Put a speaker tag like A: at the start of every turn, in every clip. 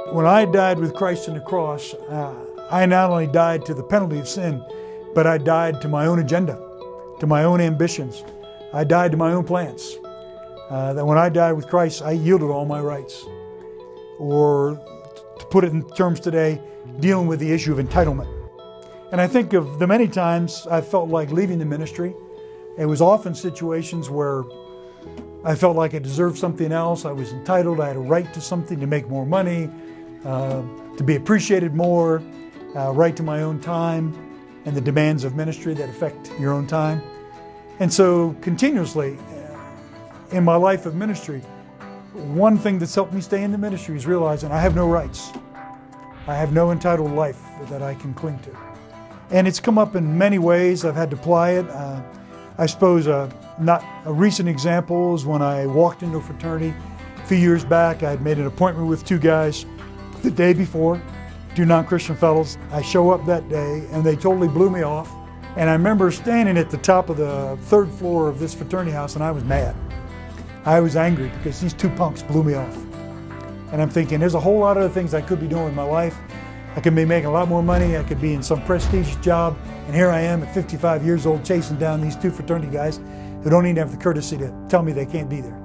A: When I died with Christ on the cross, I not only died to the penalty of sin, but I died to my own agenda, to my own ambitions. I died to my own plans. That when I died with Christ, I yielded all my rights. Or to put it in terms today, dealing with the issue of entitlement. And I think of the many times I felt like leaving the ministry. It was often situations where I felt like I deserved something else. I was entitled. I had a right to something, to make more money, to be appreciated more, right to my own time, and the demands of ministry that affect your own time. And so continuously in my life of ministry, one thing that's helped me stay in the ministry is realizing I have no rights. I have no entitled life that I can cling to. And it's come up in many ways. I've had to apply it. I suppose not a recent example is when I walked into a fraternity a few years back. I had made an appointment with two guys the day before, two non-Christian fellows. I show up that day and they totally blew me off. And I remember standing at the top of the third floor of this fraternity house and I was mad. I was angry because these two punks blew me off. And I'm thinking there's a whole lot of other things I could be doing with my life. I could be making a lot more money. I could be in some prestigious job. And here I am at 55 years old chasing down these two fraternity guys who don't even have the courtesy to tell me they can't be there.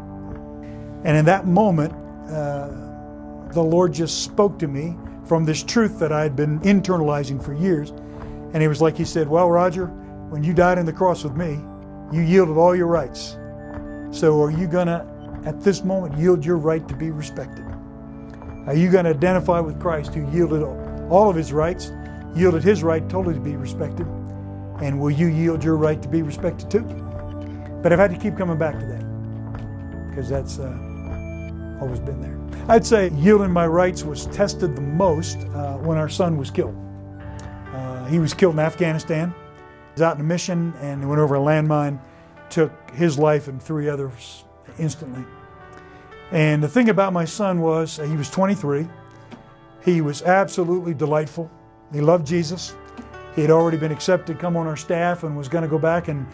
A: And in that moment, the Lord just spoke to me from this truth that I had been internalizing for years. And it was like He said, well, Roger, when you died on the cross with me, you yielded all your rights. So are you gonna, at this moment, yield your right to be respected? Are you gonna identify with Christ who yielded all of His rights, yielded His right totally to be respected, and will you yield your right to be respected too? But I've had to keep coming back to that because that's always been there. I'd say yielding my rights was tested the most when our son was killed. He was killed in Afghanistan. He was out in a mission and he went over a landmine, took his life and 3 others instantly. And the thing about my son was he was 23. He was absolutely delightful. He loved Jesus. He had already been accepted to come on our staff and was going to go back and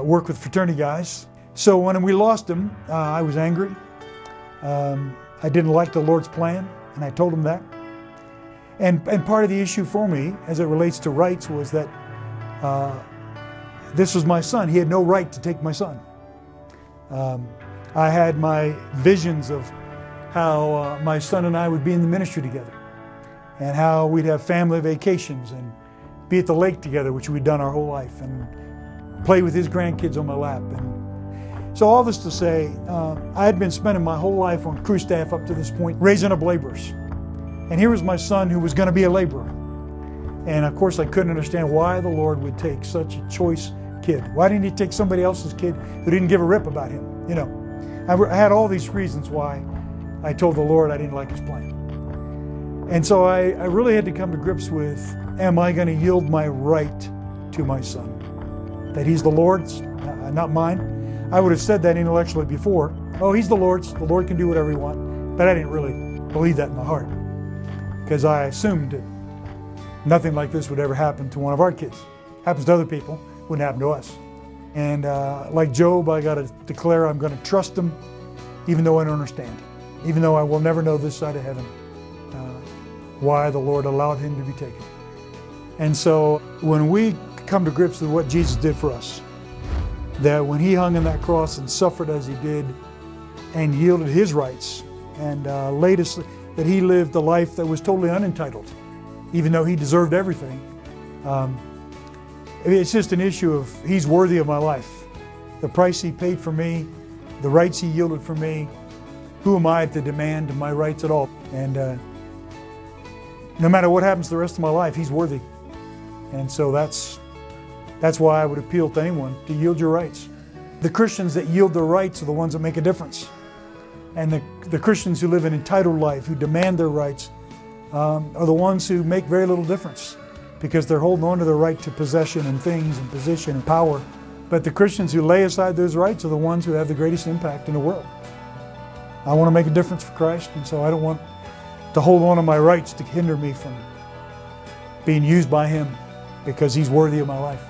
A: work with fraternity guys. So when we lost him, I was angry. I didn't like the Lord's plan, and I told him that. And part of the issue for me, as it relates to rights, was that this was my son. He had no right to take my son. I had my visions of how my son and I would be in the ministry together, and how we'd have family vacations and be at the lake together, which we'd done our whole life, and play with his grandkids on my lap. And so all this to say, I had been spending my whole life on crew staff up to this point, raising up laborers. And here was my son who was going to be a laborer. And of course I couldn't understand why the Lord would take such a choice kid. Why didn't He take somebody else's kid who didn't give a rip about him? You know, I had all these reasons why I told the Lord I didn't like His plan. And so I really had to come to grips with, am I going to yield my right to my son? That He's the Lord's, not mine. I would have said that intellectually before. Oh, He's the Lord's. The Lord can do whatever He wants. But I didn't really believe that in my heart, because I assumed that nothing like this would ever happen to one of our kids. Happens to other people, wouldn't happen to us. And like Job, I got to declare I'm going to trust Him even though I don't understand. Even though I will never know this side of heaven why the Lord allowed him to be taken. And so when we come to grips with what Jesus did for us, that when He hung on that cross and suffered as He did and yielded His rights and that He lived a life that was totally unentitled, even though He deserved everything. It's just an issue of He's worthy of my life. The price He paid for me, the rights He yielded for me, who am I to demand my rights at all? And no matter what happens the rest of my life, He's worthy. And so that's why I would appeal to anyone to yield your rights. The Christians that yield their rights are the ones that make a difference. And the Christians who live an entitled life, who demand their rights, are the ones who make very little difference, because they're holding on to their right to possession and things and position and power. But the Christians who lay aside those rights are the ones who have the greatest impact in the world. I want to make a difference for Christ, and so I don't want to hold on to my rights to hinder me from being used by Him, because He's worthy of my life.